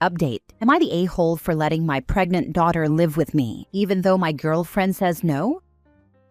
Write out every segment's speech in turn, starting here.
Update. Am I the a-hole for letting my pregnant daughter live with me, even though my girlfriend says no?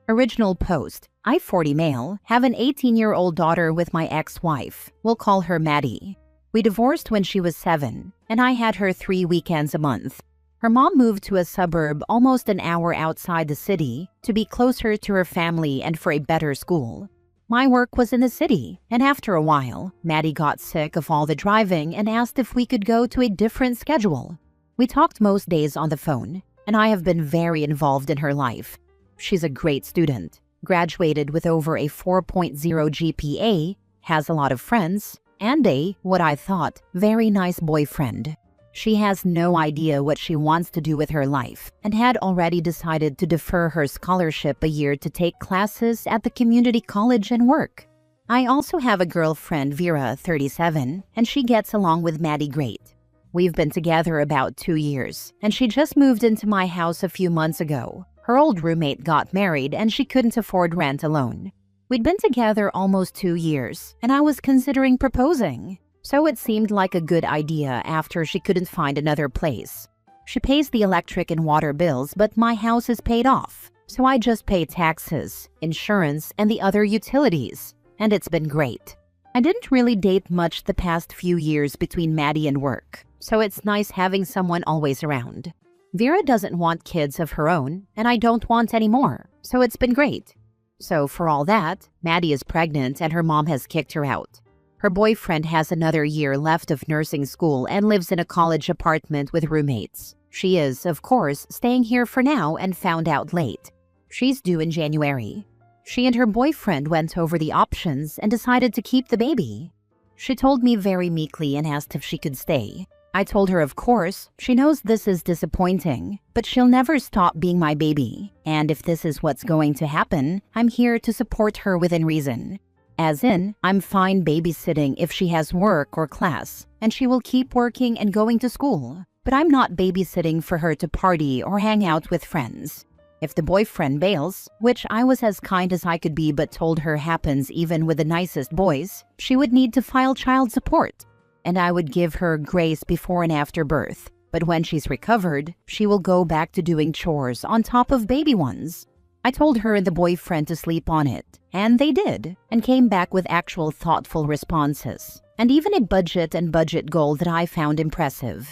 Original post. I, 40 male, have an 18-year-old daughter with my ex-wife. We'll call her Maddie. We divorced when she was 7, and I had her 3 weekends a month. Her mom moved to a suburb almost an hour outside the city to be closer to her family and for a better school. My work was in the city, and after a while, Maddie got sick of all the driving and asked if we could go to a different schedule. We talked most days on the phone, and I have been very involved in her life. She's a great student, graduated with over a 4.0 GPA, has a lot of friends, and a, what I thought, very nice boyfriend. She has no idea what she wants to do with her life and had already decided to defer her scholarship a year to take classes at the community college and work. I also have a girlfriend, Vera, 37, and she gets along with Maddie great. We've been together about 2 years, and she just moved into my house a few months ago. Her old roommate got married and she couldn't afford rent alone. We'd been together almost 2 years, and I was considering proposing. So it seemed like a good idea after she couldn't find another place. She pays the electric and water bills, but my house is paid off. So I just pay taxes, insurance, and the other utilities. And it's been great. I didn't really date much the past few years between Maddie and work, so it's nice having someone always around. Vera doesn't want kids of her own, and I don't want any more, so it's been great. So for all that, Maddie is pregnant and her mom has kicked her out. Her boyfriend has another year left of nursing school and lives in a college apartment with roommates. She is, of course, staying here for now and found out late. She's due in January. She and her boyfriend went over the options and decided to keep the baby. She told me very meekly and asked if she could stay. I told her, of course, she knows this is disappointing, but she'll never stop being my baby. And if this is what's going to happen, I'm here to support her within reason. As in, I'm fine babysitting if she has work or class, and she will keep working and going to school. But I'm not babysitting for her to party or hang out with friends. If the boyfriend bails, which I was as kind as I could be but told her happens even with the nicest boys, she would need to file child support. And I would give her grace before and after birth. But when she's recovered, she will go back to doing chores on top of baby ones. I told her and the boyfriend to sleep on it, and they did, and came back with actual thoughtful responses, and even a budget goal that I found impressive.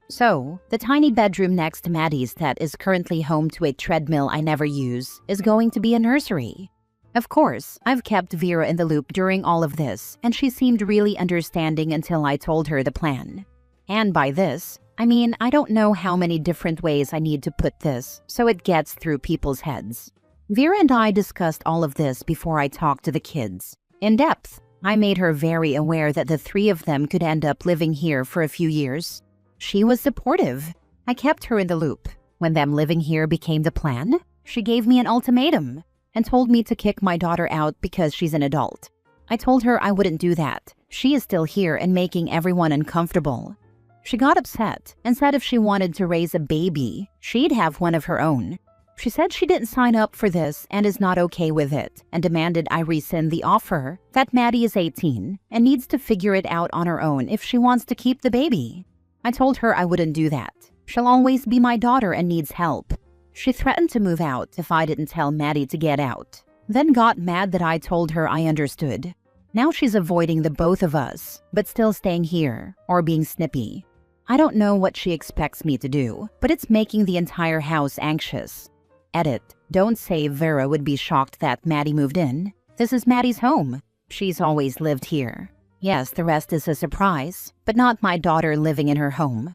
So, the tiny bedroom next to Maddie's that is currently home to a treadmill I never use is going to be a nursery. Of course, I've kept Vera in the loop during all of this, and she seemed really understanding until I told her the plan. And by this, I mean I don't know how many different ways I need to put this so it gets through people's heads. Vera and I discussed all of this before I talked to the kids. In depth, I made her very aware that the 3 of them could end up living here for a few years. She was supportive. I kept her in the loop. When them living here became the plan, she gave me an ultimatum and told me to kick my daughter out because she's an adult. I told her I wouldn't do that. She is still here and making everyone uncomfortable. She got upset and said if she wanted to raise a baby, she'd have one of her own. She said she didn't sign up for this and is not okay with it, and demanded I rescind the offer, that Maddie is 18 and needs to figure it out on her own if she wants to keep the baby. I told her I wouldn't do that. She'll always be my daughter and needs help. She threatened to move out if I didn't tell Maddie to get out, then got mad that I told her I understood. Now she's avoiding the both of us, but still staying here, or being snippy. I don't know what she expects me to do, but it's making the entire house anxious. Edit. Don't say Vera would be shocked that Maddie moved in. This is Maddie's home. She's always lived here. Yes, the rest is a surprise, but not my daughter living in her home.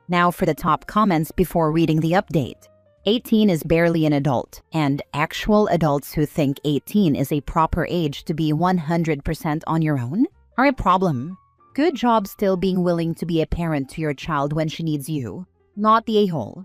Now for the top comments before reading the update. 18 is barely an adult, and actual adults who think 18 is a proper age to be 100% on your own are a problem. Good job still being willing to be a parent to your child when she needs you, not the a-hole.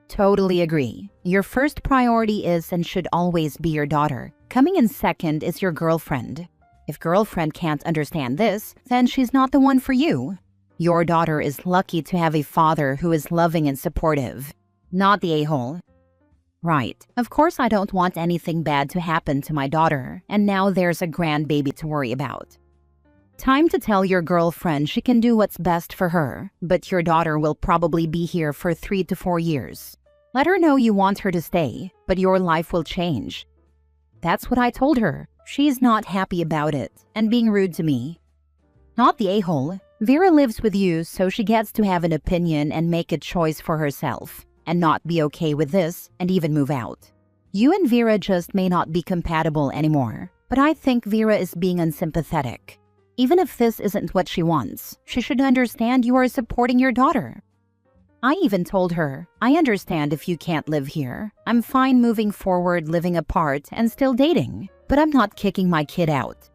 Totally agree. Your first priority is and should always be your daughter. Coming in second is your girlfriend. If girlfriend can't understand this, then she's not the one for you. Your daughter is lucky to have a father who is loving and supportive, not the a-hole. Right. Of course I don't want anything bad to happen to my daughter, and now there's a grandbaby to worry about. Time to tell your girlfriend she can do what's best for her, but your daughter will probably be here for 3 to 4 years. Let her know you want her to stay, but your life will change. That's what I told her. She's not happy about it and being rude to me. Not the a-hole. Vera lives with you, so she gets to have an opinion and make a choice for herself, and not be okay with this and even move out. You and Vera just may not be compatible anymore, but I think Vera is being unsympathetic. Even if this isn't what she wants, she should understand you are supporting your daughter. I even told her, I understand if you can't live here. I'm fine moving forward, living apart, and still dating, but I'm not kicking my kid out.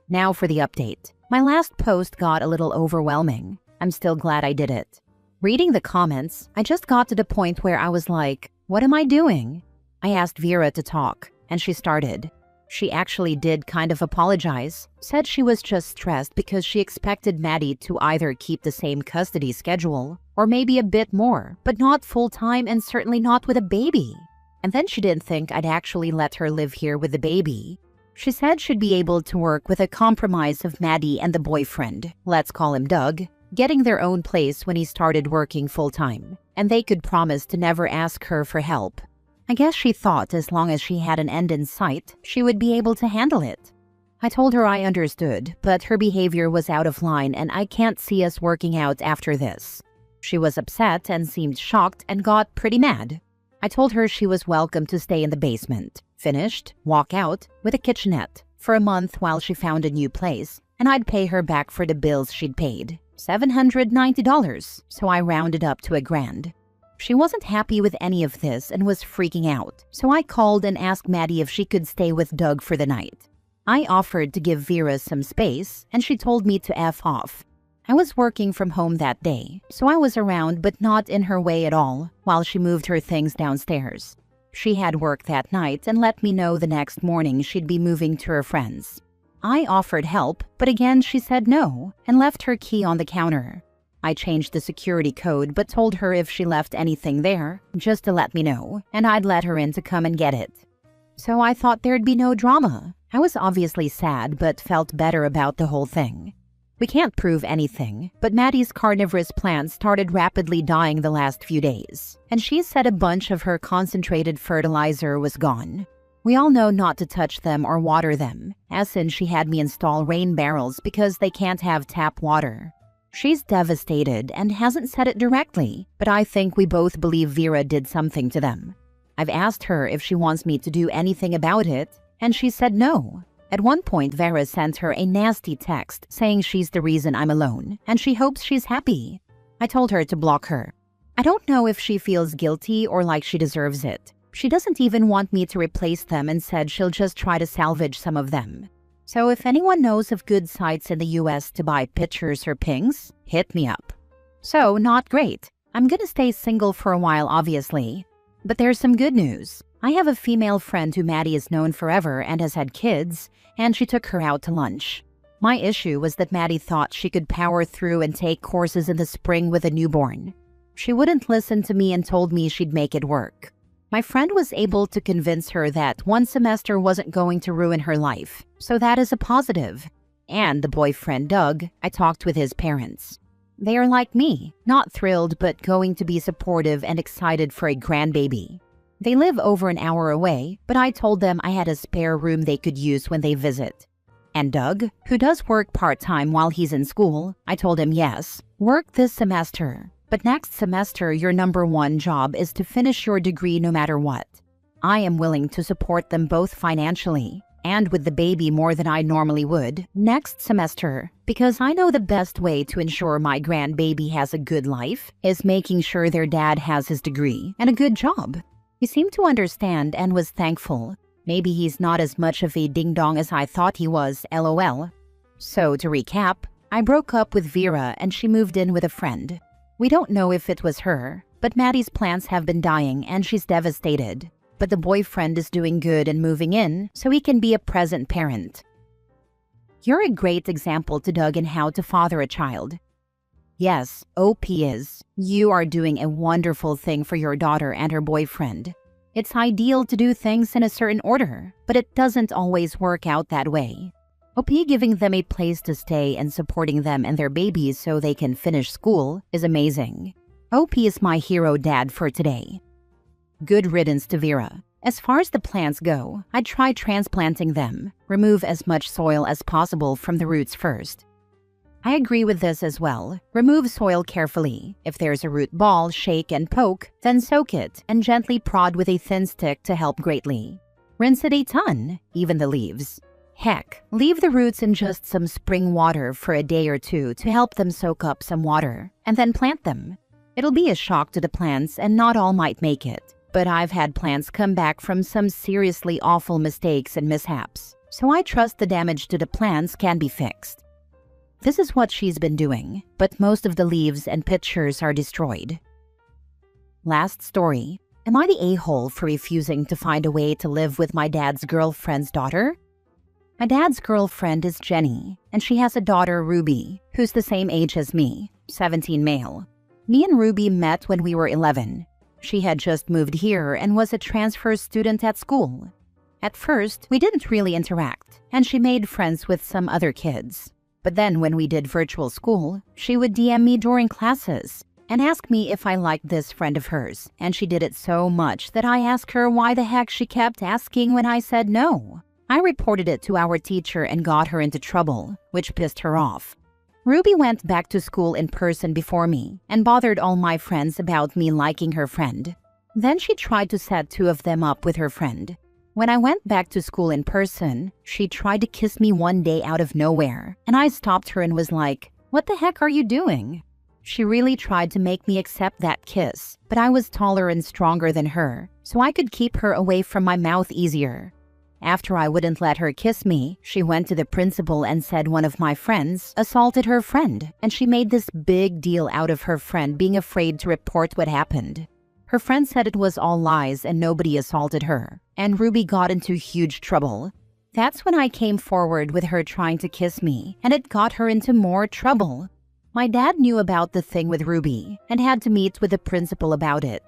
Now for the update. My last post got a little overwhelming. I'm still glad I did it. Reading the comments, I just got to the point where I was like, what am I doing? I asked Vera to talk, and she started. She actually did kind of apologize, said she was just stressed because she expected Maddie to either keep the same custody schedule or maybe a bit more, but not full-time and certainly not with a baby. And then she didn't think I'd actually let her live here with the baby. She said she'd be able to work with a compromise of Maddie and the boyfriend, let's call him Doug, getting their own place when he started working full-time, and they could promise to never ask her for help. I guess she thought as long as she had an end in sight, she would be able to handle it. I told her I understood, but her behavior was out of line and I can't see us working out after this. She was upset and seemed shocked and got pretty mad. I told her she was welcome to stay in the basement, finished, walk out, with a kitchenette, for a month while she found a new place, and I'd pay her back for the bills she'd paid, $790, so I rounded up to $1,000. She wasn't happy with any of this and was freaking out, so I called and asked Maddie if she could stay with Doug for the night. I offered to give Vera some space, and she told me to F off. I was working from home that day, so I was around but not in her way at all while she moved her things downstairs. She had work that night and let me know the next morning she'd be moving to her friends. I offered help, but again she said no and left her key on the counter. I changed the security code but told her if she left anything there, just to let me know, and I'd let her in to come and get it. So I thought there'd be no drama. I was obviously sad but felt better about the whole thing. We can't prove anything, but Maddie's carnivorous plants started rapidly dying the last few days, and she said a bunch of her concentrated fertilizer was gone. We all know not to touch them or water them, as in she had me install rain barrels because they can't have tap water. She's devastated and hasn't said it directly, but I think we both believe Vera did something to them. I've asked her if she wants me to do anything about it, and she said no. At one point, Vera sent her a nasty text saying she's the reason I'm alone, and she hopes she's happy. I told her to block her. I don't know if she feels guilty or like she deserves it. She doesn't even want me to replace them and said she'll just try to salvage some of them. So if anyone knows of good sites in the US to buy pictures or pings, hit me up. So, not great. I'm gonna stay single for a while, obviously. But there's some good news. I have a female friend who Maddie has known forever and has had kids, and she took her out to lunch. My issue was that Maddie thought she could power through and take courses in the spring with a newborn. She wouldn't listen to me and told me she'd make it work. My friend was able to convince her that one semester wasn't going to ruin her life, so that is a positive. And the boyfriend, Doug, I talked with his parents. They are like me, not thrilled but going to be supportive and excited for a grandbaby. They live over an hour away, but I told them I had a spare room they could use when they visit. And Doug, who does work part-time while he's in school, I told him yes, work this semester. But next semester, your #1 job is to finish your degree no matter what. I am willing to support them both financially, and with the baby more than I normally would, next semester, because I know the best way to ensure my grandbaby has a good life is making sure their dad has his degree and a good job. He seemed to understand and was thankful. Maybe he's not as much of a ding-dong as I thought he was, lol. So, to recap, I broke up with Vera and she moved in with a friend. We don't know if it was her, but Maddie's plants have been dying and she's devastated. But the boyfriend is doing good and moving in, so he can be a present parent. You're a great example to Doug in how to father a child. Yes, OP is. You are doing a wonderful thing for your daughter and her boyfriend. It's ideal to do things in a certain order, but it doesn't always work out that way. OP giving them a place to stay and supporting them and their babies so they can finish school is amazing. OP is my hero dad for today. Good riddance to Vera. As far as the plants go, I'd try transplanting them. Remove as much soil as possible from the roots first. I agree with this as well. Remove soil carefully. If there's a root ball, shake and poke, then soak it and gently prod with a thin stick to help greatly. Rinse it a ton, even the leaves. Heck, leave the roots in just some spring water for a day or two to help them soak up some water, and then plant them. It'll be a shock to the plants and not all might make it, but I've had plants come back from some seriously awful mistakes and mishaps, so I trust the damage to the plants can be fixed. This is what she's been doing, but most of the leaves and pictures are destroyed. Last story. Am I the a-hole for refusing to find a way to live with my dad's girlfriend's daughter? My dad's girlfriend is Jenny, and she has a daughter, Ruby, who's the same age as me, 17 male. Me and Ruby met when we were 11. She had just moved here and was a transfer student at school. At first, we didn't really interact, and she made friends with some other kids. But then when we did virtual school, she would DM me during classes and ask me if I liked this friend of hers, and she did it so much that I asked her why the heck she kept asking when I said no. I reported it to our teacher and got her into trouble, which pissed her off. Ruby went back to school in person before me and bothered all my friends about me liking her friend. Then she tried to set two of them up with her friend. When I went back to school in person, she tried to kiss me one day out of nowhere, and I stopped her and was like, "What the heck are you doing?" She really tried to make me accept that kiss, but I was taller and stronger than her, so I could keep her away from my mouth easier. After I wouldn't let her kiss me, she went to the principal and said one of my friends assaulted her friend, and she made this big deal out of her friend being afraid to report what happened. Her friend said it was all lies and nobody assaulted her, and Ruby got into huge trouble. That's when I came forward with her trying to kiss me, and it got her into more trouble. My dad knew about the thing with Ruby and had to meet with the principal about it.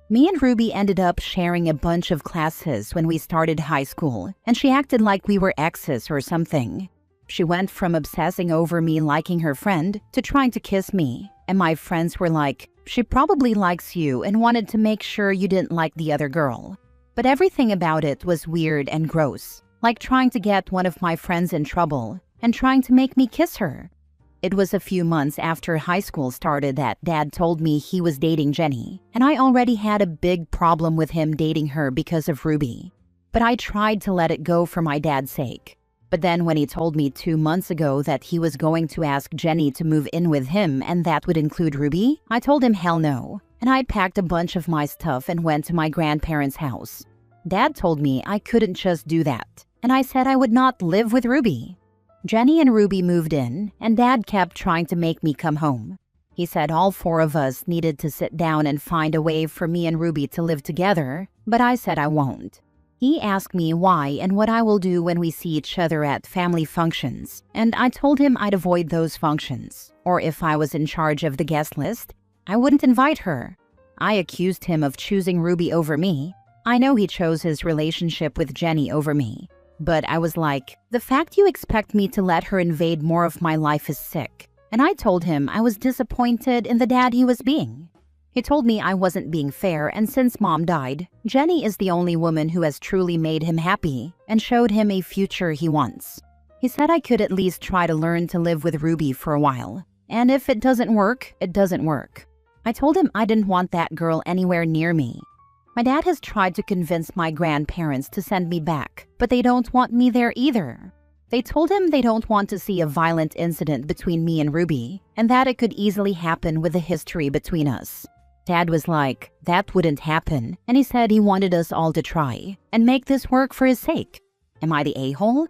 Me and Ruby ended up sharing a bunch of classes when we started high school, and she acted like we were exes or something. She went from obsessing over me liking her friend to trying to kiss me, and my friends were like, "She probably likes you and wanted to make sure you didn't like the other girl." But everything about it was weird and gross, like trying to get one of my friends in trouble and trying to make me kiss her. It was a few months after high school started that Dad told me he was dating Jenny, and I already had a big problem with him dating her because of Ruby. But I tried to let it go for my dad's sake. But then when he told me 2 months ago that he was going to ask Jenny to move in with him and that would include Ruby, I told him hell no, and I packed a bunch of my stuff and went to my grandparents' house. Dad told me I couldn't just do that, and I said I would not live with Ruby. Jenny and Ruby moved in, and Dad kept trying to make me come home. He said all 4 of us needed to sit down and find a way for me and Ruby to live together, but I said I won't. He asked me why and what I will do when we see each other at family functions, and I told him I'd avoid those functions, or if I was in charge of the guest list, I wouldn't invite her. I accused him of choosing Ruby over me. I know he chose his relationship with Jenny over me. But I was like, the fact you expect me to let her invade more of my life is sick. And I told him I was disappointed in the dad he was being. He told me I wasn't being fair, and since Mom died, Jenny is the only woman who has truly made him happy and showed him a future he wants. He said I could at least try to learn to live with Ruby for a while. And if it doesn't work, it doesn't work. I told him I didn't want that girl anywhere near me. My dad has tried to convince my grandparents to send me back, but they don't want me there either. They told him they don't want to see a violent incident between me and Ruby, and that it could easily happen with the history between us. Dad was like, that wouldn't happen, and he said he wanted us all to try and make this work for his sake. Am I the a-hole?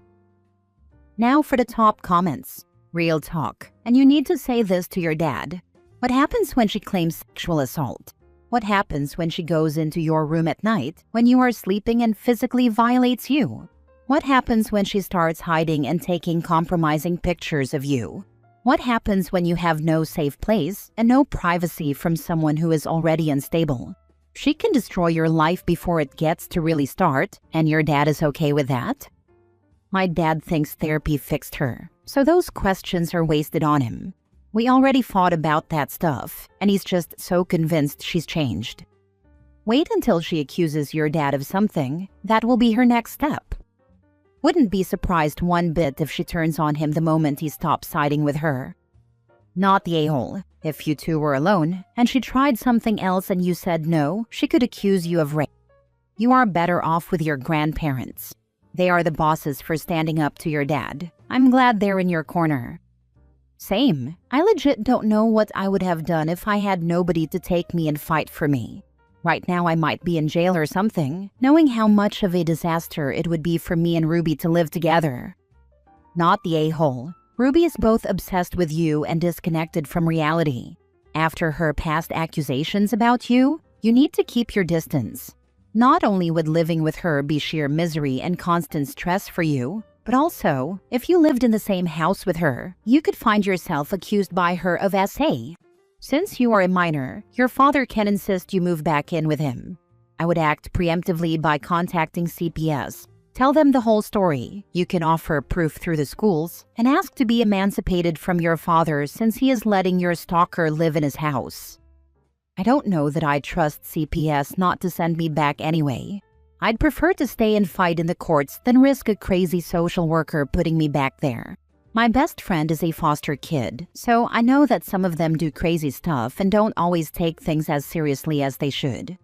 Now for the top comments. Real talk, and you need to say this to your dad. What happens when she claims sexual assault? What happens when she goes into your room at night when you are sleeping and physically violates you? What happens when she starts hiding and taking compromising pictures of you? What happens when you have no safe place and no privacy from someone who is already unstable? She can destroy your life before it gets to really start, and your dad is okay with that? My dad thinks therapy fixed her, so those questions are wasted on him. We already fought about that stuff, and he's just so convinced she's changed. Wait until she accuses your dad of something. That will be her next step. Wouldn't be surprised one bit if she turns on him the moment he stops siding with her. Not the a-hole. If you two were alone, and she tried something else and you said no, she could accuse you of rape. You are better off with your grandparents. They are the bosses for standing up to your dad. I'm glad they're in your corner. Same. I legit don't know what I would have done if I had nobody to take me and fight for me. Right now I might be in jail or something, knowing how much of a disaster it would be for me and Ruby to live together. Not the a-hole. Ruby is both obsessed with you and disconnected from reality. After her past accusations about you, you need to keep your distance. Not only would living with her be sheer misery and constant stress for you, but also, if you lived in the same house with her, you could find yourself accused by her of SA. Since you are a minor, your father can insist you move back in with him. I would act preemptively by contacting CPS. Tell them the whole story. You can offer proof through the schools and ask to be emancipated from your father since he is letting your stalker live in his house. I don't know that I trust CPS not to send me back anyway. I'd prefer to stay and fight in the courts than risk a crazy social worker putting me back there. My best friend is a foster kid, so I know that some of them do crazy stuff and don't always take things as seriously as they should.